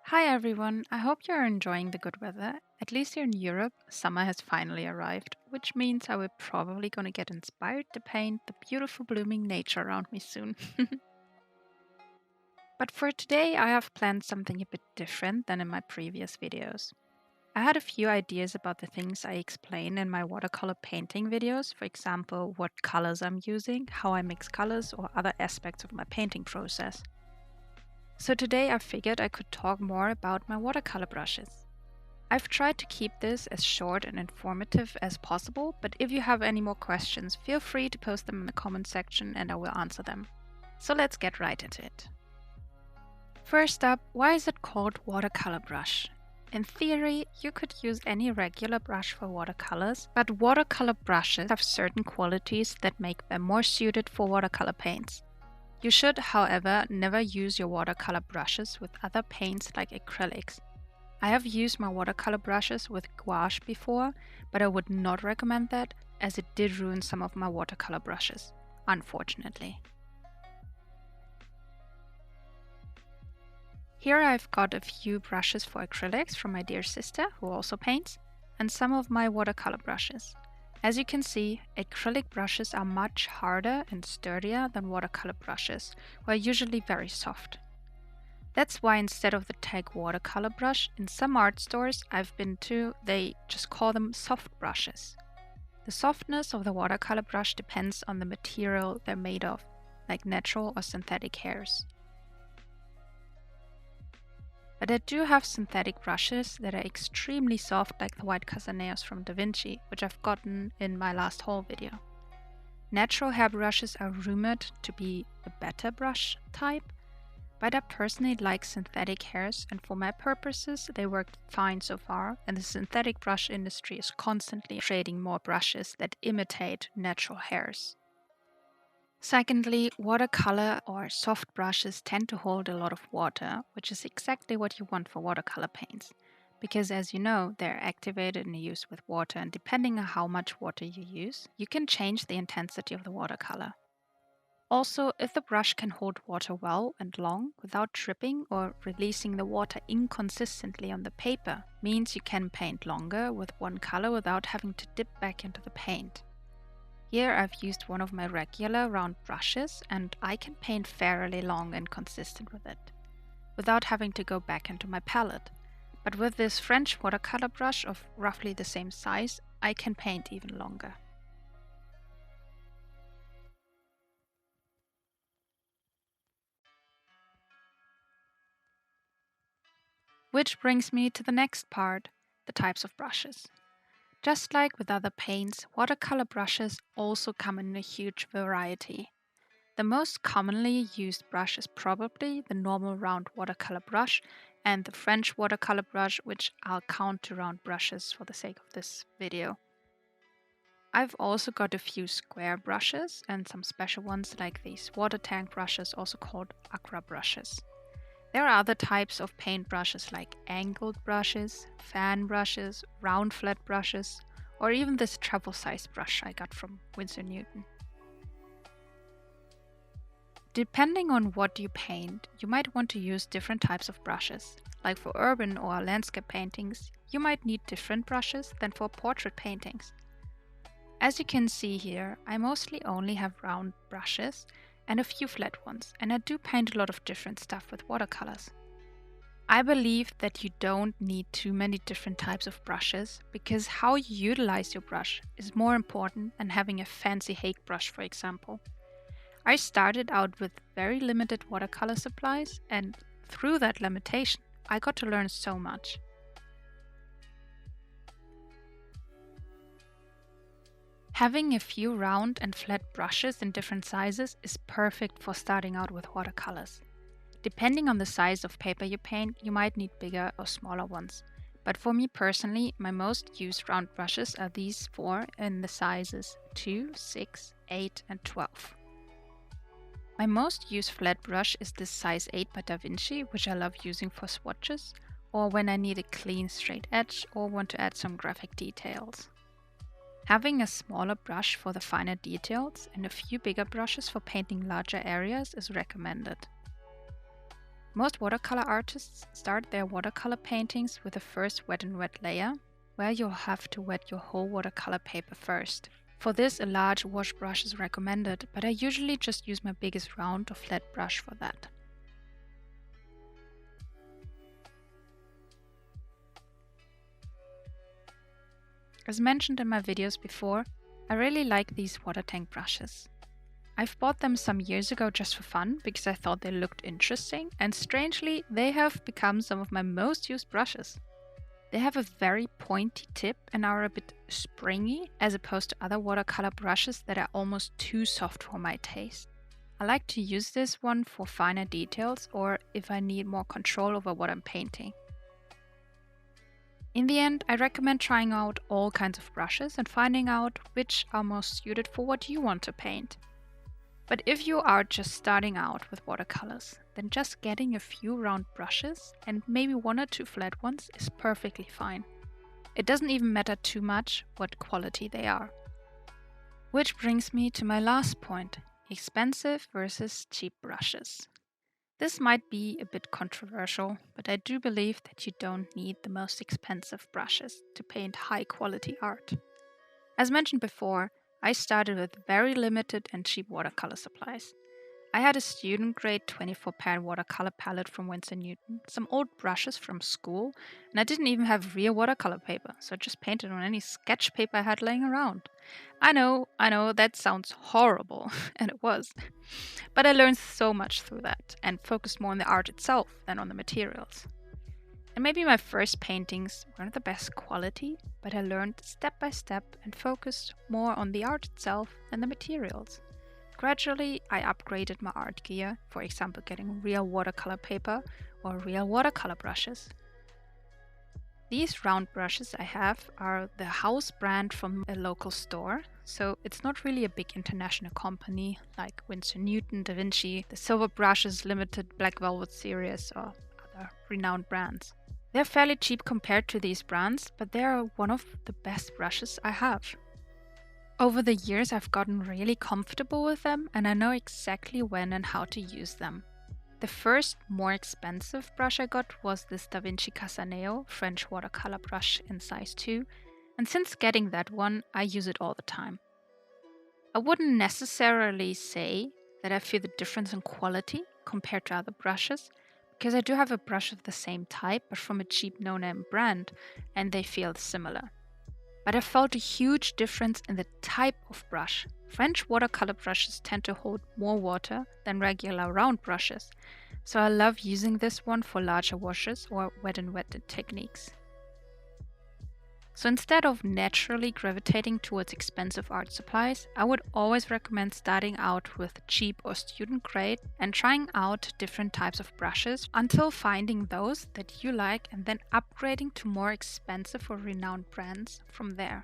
Hi everyone, I hope you're enjoying the good weather. At least here in Europe, summer has finally arrived, which means I will probably gonna get inspired to paint the beautiful blooming nature around me soon. But for today, I have planned something a bit different than in my previous videos. I had a few ideas about the things I explain in my watercolor painting videos, for example, what colors I'm using, how I mix colors, or other aspects of my painting process. So today I figured I could talk more about my watercolor brushes. I've tried to keep this as short and informative as possible, but if you have any more questions, feel free to post them in the comment section and I will answer them. So let's get right into it. First up, why is it called watercolor brush? In theory, you could use any regular brush for watercolors, but watercolor brushes have certain qualities that make them more suited for watercolor paints. You should, however, never use your watercolor brushes with other paints like acrylics. I have used my watercolor brushes with gouache before, but I would not recommend that as it did ruin some of my watercolor brushes, unfortunately. Here I've got a few brushes for acrylics from my dear sister, who also paints, and some of my watercolor brushes. As you can see, acrylic brushes are much harder and sturdier than watercolor brushes, who are usually very soft. That's why instead of the tag watercolor brush, in some art stores I've been to, they just call them soft brushes. The softness of the watercolor brush depends on the material they're made of, like natural or synthetic hairs. But I do have synthetic brushes that are extremely soft, like the white Casaneos from DaVinci, which I've gotten in my last haul video. Natural hair brushes are rumored to be a better brush type, but I personally like synthetic hairs, and for my purposes they worked fine so far, and the synthetic brush industry is constantly creating more brushes that imitate natural hairs. Secondly, watercolor or soft brushes tend to hold a lot of water, which is exactly what you want for watercolor paints. Because as you know, they're activated and used with water, and depending on how much water you use, you can change the intensity of the watercolor. Also, if the brush can hold water well and long without dripping or releasing the water inconsistently on the paper, means you can paint longer with one color without having to dip back into the paint. Here I've used one of my regular round brushes and I can paint fairly long and consistent with it, without having to go back into my palette. But with this French watercolor brush of roughly the same size, I can paint even longer. Which brings me to the next part, the types of brushes. Just like with other paints, watercolor brushes also come in a huge variety. The most commonly used brush is probably the normal round watercolor brush and the French watercolor brush, which I'll count to round brushes for the sake of this video. I've also got a few square brushes and some special ones like these water tank brushes, also called aqua brushes. There are other types of paint brushes like angled brushes, fan brushes, round flat brushes, or even this travel-sized brush I got from Winsor&Newton. Depending on what you paint, you might want to use different types of brushes. Like for urban or landscape paintings, you might need different brushes than for portrait paintings. As you can see here, I mostly only have round brushes and a few flat ones, and I do paint a lot of different stuff with watercolors. I believe that you don't need too many different types of brushes because how you utilize your brush is more important than having a fancy Hague brush, for example. I started out with very limited watercolor supplies, and through that limitation, I got to learn so much. Having a few round and flat brushes in different sizes is perfect for starting out with watercolors. Depending on the size of paper you paint, you might need bigger or smaller ones. But for me personally, my most used round brushes are these four in the sizes 2, 6, 8 and 12. My most used flat brush is this size 8 by DaVinci, which I love using for swatches, or when I need a clean straight edge or want to add some graphic details. Having a smaller brush for the finer details and a few bigger brushes for painting larger areas is recommended. Most watercolor artists start their watercolor paintings with the first wet and wet layer, where you'll have to wet your whole watercolor paper first. For this, a large wash brush is recommended, but I usually just use my biggest round or flat brush for that. As mentioned in my videos before, I really like these water tank brushes. I've bought them some years ago just for fun because I thought they looked interesting, and strangely, they have become some of my most used brushes. They have a very pointy tip and are a bit springy as opposed to other watercolor brushes that are almost too soft for my taste. I like to use this one for finer details or if I need more control over what I'm painting. In the end, I recommend trying out all kinds of brushes and finding out which are most suited for what you want to paint. But if you are just starting out with watercolors, then just getting a few round brushes and maybe one or two flat ones is perfectly fine. It doesn't even matter too much what quality they are. Which brings me to my last point, expensive versus cheap brushes. This might be a bit controversial, but I do believe that you don't need the most expensive brushes to paint high quality art. As mentioned before, I started with very limited and cheap watercolor supplies. I had a student grade 24-pan watercolor palette from Winsor&Newton, some old brushes from school, and I didn't even have real watercolor paper, so I just painted on any sketch paper I had laying around. I know, that sounds horrible, and it was. But I learned so much through that, and focused more on the art itself than on the materials. And maybe my first paintings weren't the best quality, but I learned step by step and focused more on the art itself than the materials. Gradually, I upgraded my art gear, for example getting real watercolor paper or real watercolor brushes. These round brushes I have are the house brand from a local store, so it's not really a big international company like Winsor&Newton, DaVinci, the Silver Brushes Limited Black Velvet series or other renowned brands. They're fairly cheap compared to these brands, but they are one of the best brushes I have. Over the years I've gotten really comfortable with them and I know exactly when and how to use them. The first, more expensive brush I got was this DaVinci Casaneo French watercolor brush in size 2, and since getting that one, I use it all the time. I wouldn't necessarily say that I feel the difference in quality compared to other brushes, because I do have a brush of the same type but from a cheap no-name brand and they feel similar. But I felt a huge difference in the type of brush. French watercolor brushes tend to hold more water than regular round brushes, so I love using this one for larger washes or wet and wetted techniques. So instead of naturally gravitating towards expensive art supplies, I would always recommend starting out with cheap or student grade and trying out different types of brushes until finding those that you like and then upgrading to more expensive or renowned brands from there.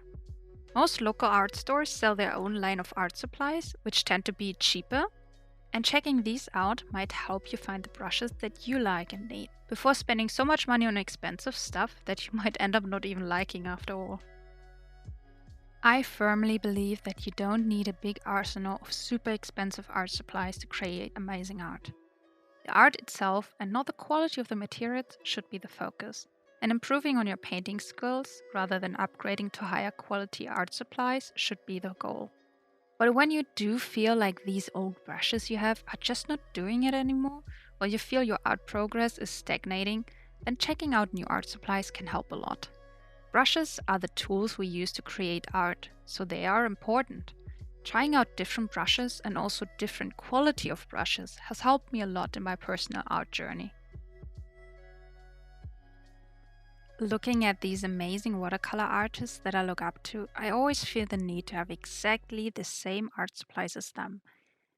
Most local art stores sell their own line of art supplies, which tend to be cheaper, and checking these out might help you find the brushes that you like and need, before spending so much money on expensive stuff that you might end up not even liking after all. I firmly believe that you don't need a big arsenal of super expensive art supplies to create amazing art. The art itself and not the quality of the materials should be the focus, and improving on your painting skills rather than upgrading to higher quality art supplies should be the goal. But when you do feel like these old brushes you have are just not doing it anymore, or you feel your art progress is stagnating, then checking out new art supplies can help a lot. Brushes are the tools we use to create art, so they are important. Trying out different brushes and also different quality of brushes has helped me a lot in my personal art journey. Looking at these amazing watercolor artists that I look up to, I always feel the need to have exactly the same art supplies as them.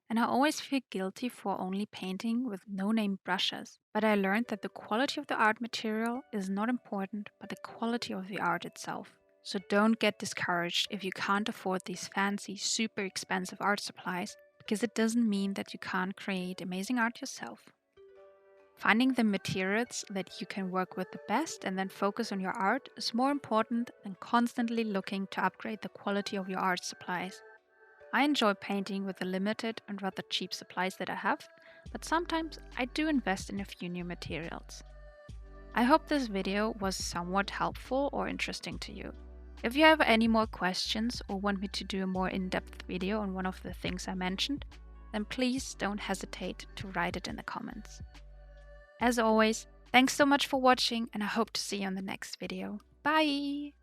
And I always feel guilty for only painting with no-name brushes. But I learned that the quality of the art material is not important, but the quality of the art itself. So don't get discouraged if you can't afford these fancy, super expensive art supplies, because it doesn't mean that you can't create amazing art yourself. Finding the materials that you can work with the best and then focus on your art is more important than constantly looking to upgrade the quality of your art supplies. I enjoy painting with the limited and rather cheap supplies that I have, but sometimes I do invest in a few new materials. I hope this video was somewhat helpful or interesting to you. If you have any more questions or want me to do a more in-depth video on one of the things I mentioned, then please don't hesitate to write it in the comments. As always, thanks so much for watching, and I hope to see you on the next video. Bye!